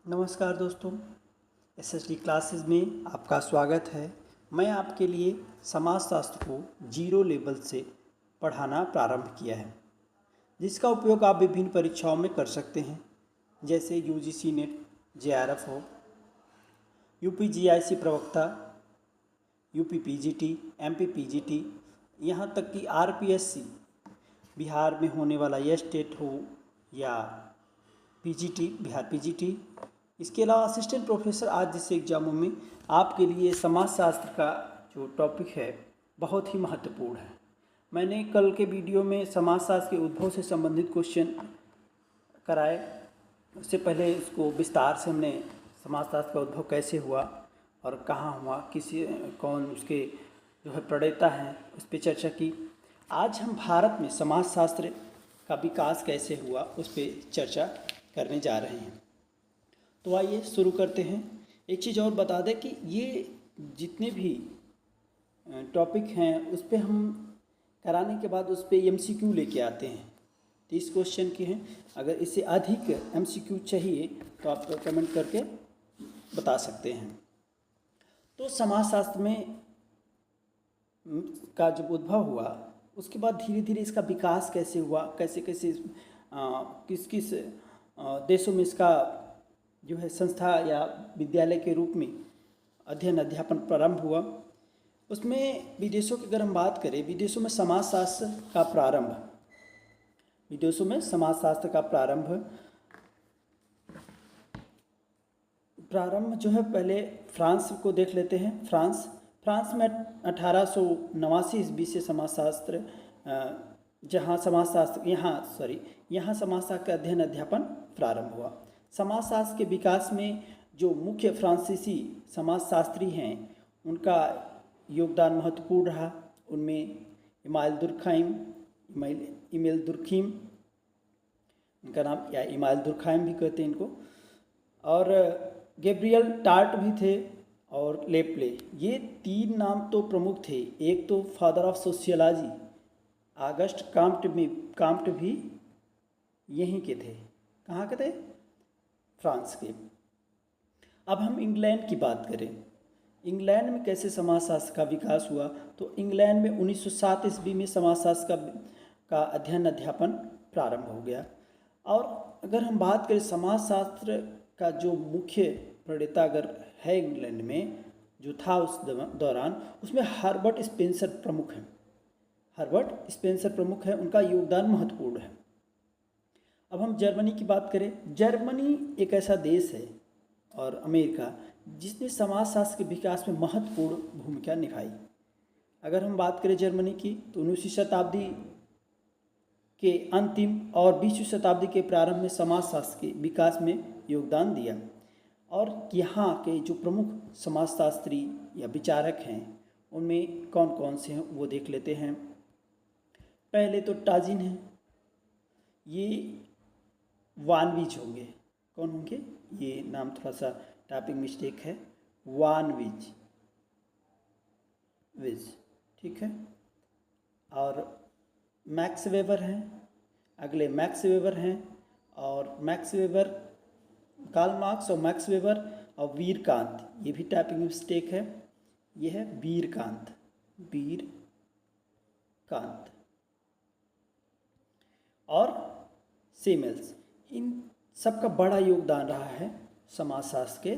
नमस्कार दोस्तों, SST classes में आपका स्वागत है। मैं आपके लिए समाजशास्त्र को जीरो लेवल से पढ़ाना प्रारंभ किया है, जिसका उपयोग आप विभिन्न परीक्षाओं में कर सकते हैं, जैसे यूजीसी नेट, जेआरएफ हो, यूपी जीआईसी प्रवक्ता, यूपी पीजीटी, एमपी पीजीटी, यहाँ तक कि आरपीएससी बिहार में होने वाला यस टेट हो या पीजीटी बिहार पीजीटी। इसके अलावा असिस्टेंट प्रोफेसर आज जैसे एग्जामों में आपके लिए समाजशास्त्र का जो टॉपिक है बहुत ही महत्वपूर्ण है। मैंने कल के वीडियो में समाजशास्त्र के उद्भव से संबंधित क्वेश्चन कराए। उससे पहले इसको विस्तार से हमने समाजशास्त्र का उद्भव कैसे हुआ और कहाँ हुआ, किसी कौन उसके जो है प्रणेता हैं, उस पर चर्चा की। आज हम भारत में समाजशास्त्र का विकास कैसे हुआ उस पर चर्चा करने जा रहे हैं। तो आइए शुरू करते हैं। एक चीज़ और बता दें कि ये जितने भी टॉपिक हैं उस पर हम कराने के बाद उस पर एमसीक्यू लेके आते हैं। 30 क्वेश्चन के हैं। अगर इससे अधिक एमसीक्यू चाहिए तो आप कमेंट करके बता सकते हैं। तो समाजशास्त्र में का जब उद्भव हुआ उसके बाद धीरे धीरे इसका विकास कैसे हुआ, कैसे कैसे किस किस देशों में इसका जो है संस्था या विद्यालय के रूप में अध्ययन अध्यापन प्रारंभ हुआ। उसमें विदेशों की अगर हम बात करें, विदेशों में समाजशास्त्र का प्रारंभ जो है, पहले फ्रांस को देख लेते हैं। फ्रांस में 1889 ईस्वी से समाजशास्त्र यहाँ समाजशास्त्र का अध्ययन अध्यापन प्रारंभ हुआ। समाजशास्त्र के विकास में जो मुख्य फ्रांसीसी समाजशास्त्री हैं उनका योगदान महत्वपूर्ण रहा। उनमें इमाइल दुर्खीम, उनका नाम या इमाइल दुर्खाइम भी कहते हैं इनको, और गैब्रियल टार्ट भी थे और लेप्ले। ये 3 नाम तो प्रमुख थे। एक तो father of sociology August Comte भी यहीं के थे। कहाँ के थे? फ्रांस के। अब हम इंग्लैंड की बात करें, इंग्लैंड में कैसे समाजशास्त्र का विकास हुआ। तो इंग्लैंड में 1907 ईस्वी में समाजशास्त्र का अध्ययन अध्यापन प्रारंभ हो गया। और अगर हम बात करें समाजशास्त्र का जो मुख्य प्रणेता अगर है इंग्लैंड में जो था उस दौरान, उसमें हर्बर्ट स्पेंसर प्रमुख है। उनका योगदान महत्वपूर्ण है। अब हम जर्मनी की बात करें। जर्मनी एक ऐसा देश है और अमेरिका जिसने समाजशास्त्र के विकास में महत्वपूर्ण भूमिका निभाई। अगर हम बात करें जर्मनी की, तो 19वीं शताब्दी के अंतिम और 20वीं शताब्दी के प्रारंभ में समाजशास्त्र के विकास में योगदान दिया। और यहाँ के जो प्रमुख समाजशास्त्री या विचारक हैं उनमें कौन कौन से हैं वो देख लेते हैं। पहले तो टाजिन है, ये वानविज होंगे। कौन होंगे? ये नाम थोड़ा सा टाइपिंग मिस्टेक है, वानविज, ठीक है। और मैक्स वेबर हैं, अगले मैक्स वेबर हैं, और मैक्स वेबर, कार्ल मार्क्स और मैक्स वेबर और वीरकांत, ये भी टाइपिंग मिस्टेक है, ये है वीरकांत और सेमेल्स। इन सबका बड़ा योगदान रहा है समाजशास्त्र के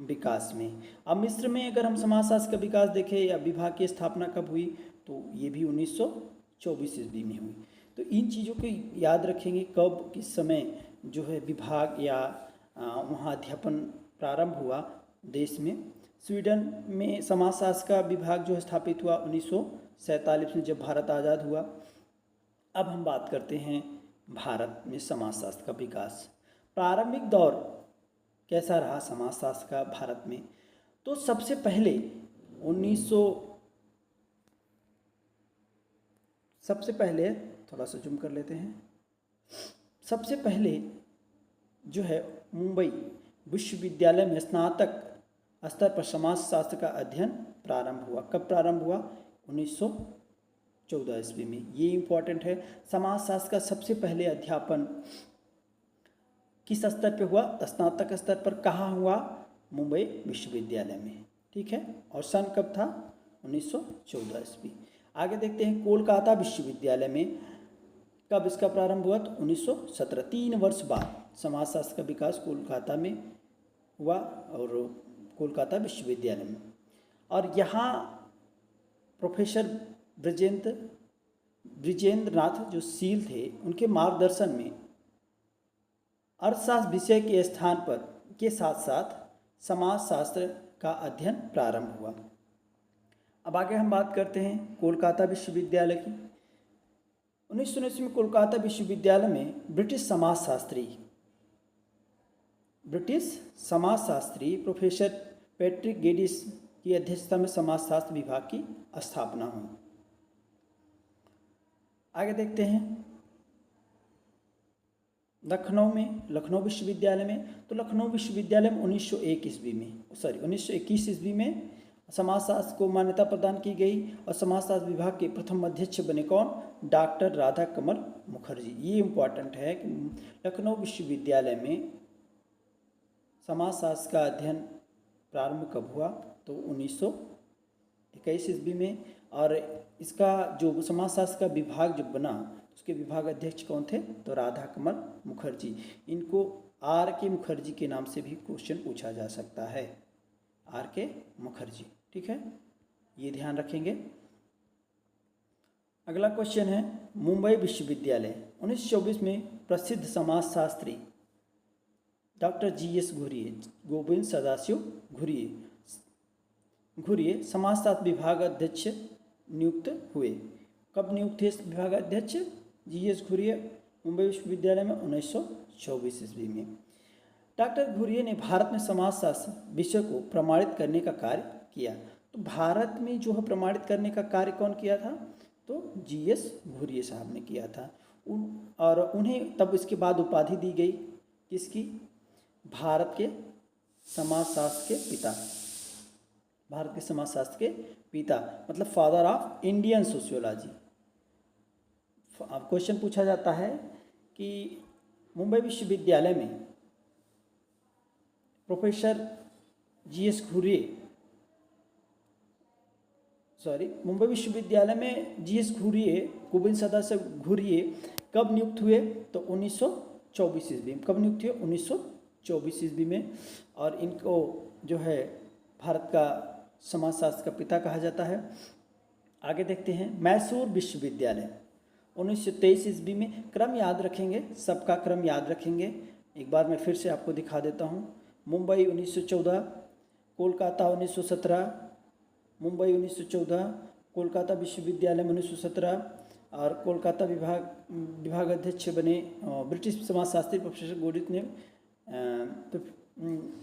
विकास में। अब मिस्र में अगर हम समाजशास्त्र का विकास देखें या विभाग की स्थापना कब हुई, तो ये भी 1924 ईस्वी में हुई। तो इन चीज़ों को याद रखेंगे, कब किस समय जो है विभाग या वहाँ अध्यापन प्रारंभ हुआ देश में। स्वीडन में समाजशास्त्र का विभाग जो स्थापित हुआ 1947 में, जब भारत आज़ाद हुआ। अब हम बात करते हैं भारत में समाजशास्त्र का विकास। प्रारंभिक दौर कैसा रहा समाजशास्त्र का भारत में। तो सबसे पहले थोड़ा सा जूम कर लेते हैं। सबसे पहले जो है मुंबई विश्वविद्यालय में स्नातक स्तर पर समाजशास्त्र का अध्ययन प्रारंभ हुआ। कब प्रारंभ हुआ? 1914 ईस्वी में। ये इम्पॉर्टेंट है। समाजशास्त्र का सबसे पहले अध्यापन किस स्तर पे हुआ? स्नातक स्तर पर। कहाँ हुआ? मुंबई विश्वविद्यालय में। ठीक है। और सन कब था? 1914 ईस्वी। आगे देखते हैं कोलकाता विश्वविद्यालय में कब इसका प्रारंभ हुआ? तो 1917। 3 वर्ष बाद समाजशास्त्र का विकास कोलकाता में हुआ और कोलकाता विश्वविद्यालय में। और यहाँ प्रोफेसर ब्रिजेंद्र नाथ जो शील थे, उनके मार्गदर्शन में अर्थशास्त्र विषय के स्थान पर के साथ साथ समाजशास्त्र का अध्ययन प्रारंभ हुआ। अब आगे हम बात करते हैं कोलकाता विश्वविद्यालय की। 1919 में कोलकाता विश्वविद्यालय में ब्रिटिश समाजशास्त्री प्रोफेसर पैट्रिक गेडिस की अध्यक्षता में समाजशास्त्र विभाग की स्थापना हुई। आगे देखते हैं लखनऊ विश्वविद्यालय में। तो लखनऊ विश्वविद्यालय में 1921 ईस्वी में समाजशास्त्र को मान्यता प्रदान की गई और समाजशास्त्र विभाग के प्रथम अध्यक्ष बने कौन? डॉक्टर राधा कमल मुखर्जी। ये इम्पॉर्टेंट है कि लखनऊ विश्वविद्यालय में समाजशास्त्र का अध्ययन प्रारंभ कब हुआ? तो 1921 ईस्वी में। और इसका जो समाजशास्त्र का विभाग जो बना, उसके विभाग अध्यक्ष कौन थे? तो राधा कमल मुखर्जी। इनको आर के मुखर्जी के नाम से भी क्वेश्चन पूछा जा सकता है, आर के मुखर्जी। ठीक है, ये ध्यान रखेंगे। अगला क्वेश्चन है मुंबई विश्वविद्यालय। 1924 में प्रसिद्ध समाजशास्त्री डॉक्टर GS घुरिये, गोविंद सदाशिव घुरिये समाजशास्त्र विभाग अध्यक्ष नियुक्त हुए। कब नियुक्त हुए विभाग अध्यक्ष? GS घुरिये मुंबई विश्वविद्यालय में 1924 ईस्वी में। डॉक्टर घुरिये ने भारत में समाजशास्त्र विषय को प्रमाणित करने का कार्य किया। तो भारत में जो है प्रमाणित करने का कार्य कौन किया था? तो GS घुरिये साहब ने किया था। और उन्हें तब इसके बाद उपाधि दी गई, किसकी? भारत के समाजशास्त्र के पिता। भारत के समाजशास्त्र के पिता मतलब फादर ऑफ इंडियन सोशियोलॉजी। अब क्वेश्चन पूछा जाता है कि मुंबई विश्वविद्यालय में प्रोफेसर मुंबई विश्वविद्यालय में GS घुरिये, गोविंद सदाशिव घुरिये कब नियुक्त हुए? तो 1924 ईस्वी में। कब नियुक्त हुए? 1924 ईस्वी में। और इनको जो है भारत का समाजशास्त्र का पिता कहा जाता है। आगे देखते हैं मैसूर विश्वविद्यालय 1923 ईस्वी में। क्रम याद रखेंगे, सबका क्रम याद रखेंगे। एक बार मैं फिर से आपको दिखा देता हूँ। मुंबई 1914, कोलकाता 1917, मुंबई 1914, कोलकाता विश्वविद्यालय में 1917 और कोलकाता विभाग अध्यक्ष बने ब्रिटिश समाजशास्त्री प्रोफेसर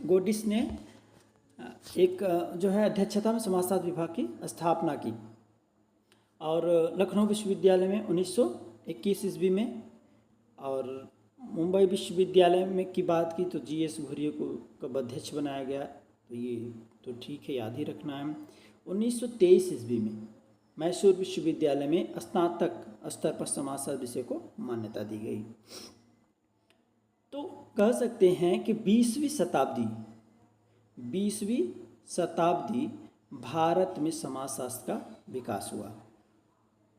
गोडिस ने एक जो है अध्यक्षता में समाजशास्त्र विभाग की स्थापना की। और लखनऊ विश्वविद्यालय में 1921 ईस्वी में। और मुंबई विश्वविद्यालय में की बात की तो GS घुरिये को कब अध्यक्ष बनाया गया? तो ये तो ठीक है, याद ही रखना है। 1923 ईस्वी में मैसूर विश्वविद्यालय में स्नातक स्तर पर समाजशास्त्र विषय को मान्यता दी गई। तो कह सकते हैं कि 20वीं शताब्दी भारत में समाजशास्त्र का विकास हुआ।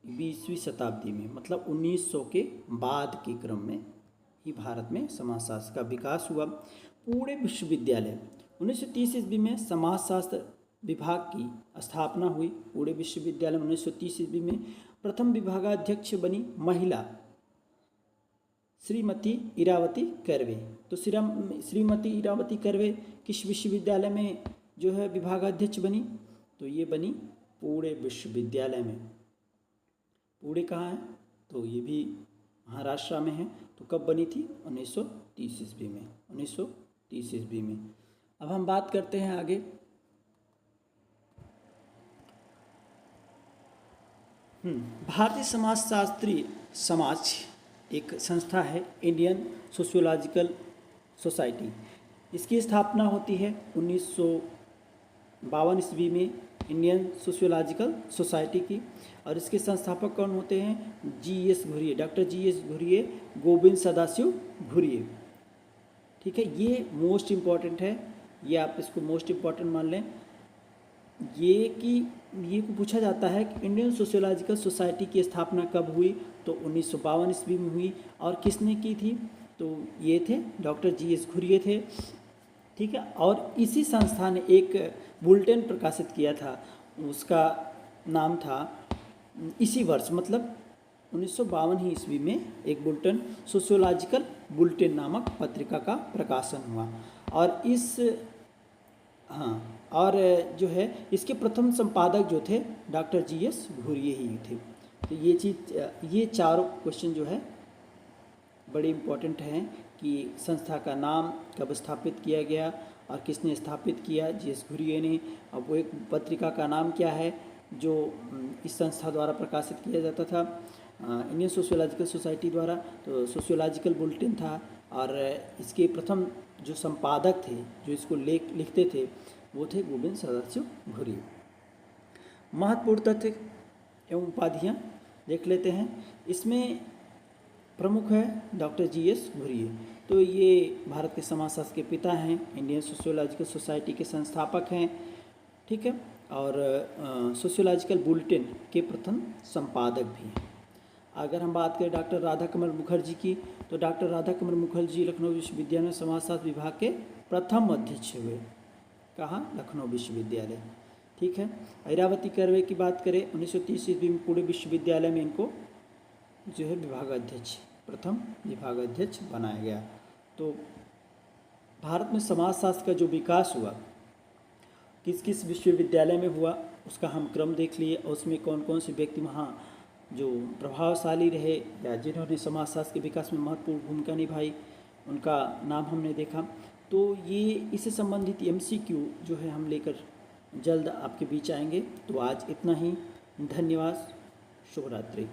20वीं शताब्दी में मतलब 1900 के बाद के क्रम में ही भारत में समाजशास्त्र का विकास हुआ। पुणे विश्वविद्यालय 1930 ईस्वी में समाजशास्त्र विभाग की स्थापना हुई। पुणे विश्वविद्यालय में 1930 ईस्वी में प्रथम विभागाध्यक्ष बनी महिला श्रीमती इरावती कर्वे। तो श्रीमती इरावती कर्वे किस विश्वविद्यालय में जो है विभागाध्यक्ष बनी? तो ये बनी पुणे विश्वविद्यालय में। पुणे कहाँ है? तो ये भी महाराष्ट्र में है। तो कब बनी थी? 1930 ईस्वी में। 1930 ईस्वी में। अब हम बात करते हैं आगे। भारतीय समाजशास्त्री समाज एक संस्था है, इंडियन सोशियोलॉजिकल सोसाइटी। इसकी स्थापना होती है 1952 ईस्वी में इंडियन सोशियोलॉजिकल सोसाइटी की। और इसके संस्थापक कौन होते हैं? GS Ghurye, doctor GS Ghurye, Govind Sadashiv Ghurye. ठीक है, ये मोस्ट इम्पॉर्टेंट है, ये आप इसको मोस्ट इम्पॉर्टेंट मान लें। ये को पूछा जाता है कि इंडियन सोशियोलॉजिकल सोसाइटी की स्थापना कब हुई, तो 1952 ईस्वी में हुई। और किसने की थी, तो ये थे डॉक्टर जी.एस. घुरिये थे, ठीक है। और इसी संस्था ने एक बुलेटिन प्रकाशित किया था, उसका नाम था, इसी वर्ष मतलब 1952 ही ईस्वी में एक बुलेटिन, सोशियोलॉजिकल बुलेटिन नामक पत्रिका का प्रकाशन हुआ। और और जो है इसके प्रथम संपादक जो थे डॉक्टर जी.एस. घुरिये ही थे। तो ये चारों क्वेश्चन जो है बड़े इम्पोर्टेंट हैं कि संस्था का नाम कब स्थापित किया गया और किसने स्थापित किया, जी.एस. घुरिये ने। अब वो एक पत्रिका का नाम क्या है जो इस संस्था द्वारा प्रकाशित किया जाता था, इंडियन सोशियोलॉजिकल सोसाइटी द्वारा, तो सोशियोलॉजिकल बुलेटिन था। और इसके प्रथम जो संपादक थे, जो इसको लिखते थे, वो थे गोविंद सदाशिव घुरिये। महत्वपूर्ण तथ्य एवं उपाधियाँ देख लेते हैं। इसमें प्रमुख है डॉक्टर जी.एस. घुरिये, तो ये भारत के समाजशास्त्र के पिता हैं, इंडियन सोशियोलॉजिकल सोसाइटी के संस्थापक हैं, ठीक है। और सोशियोलॉजिकल बुलेटिन के प्रथम संपादक भी हैं। अगर हम बात करें डॉक्टर राधाकमल मुखर्जी की, तो डॉक्टर राधाकमल मुखर्जी लखनऊ विश्वविद्यालय में समाजशास्त्र विभाग के प्रथम अध्यक्ष हुए। कहाँ, लखनऊ विश्वविद्यालय, ठीक है। ऐरावती कर्वे की बात करें, 1930 ईस्वी में पुणे विश्वविद्यालय में इनको जो है विभागाध्यक्ष, प्रथम विभागाध्यक्ष बनाया गया। तो भारत में समाजशास्त्र का जो विकास हुआ, किस किस विश्वविद्यालय में हुआ, उसका हम क्रम देख लिए, और उसमें कौन कौन से व्यक्ति वहाँ जो प्रभावशाली रहे या जिन्होंने समाजशास्त्र के विकास में महत्वपूर्ण भूमिका निभाई, उनका नाम हमने देखा। तो ये इससे संबंधित MCQ जो है हम लेकर जल्द आपके बीच आएंगे। तो आज इतना ही, धन्यवाद, शुभ रात्रि।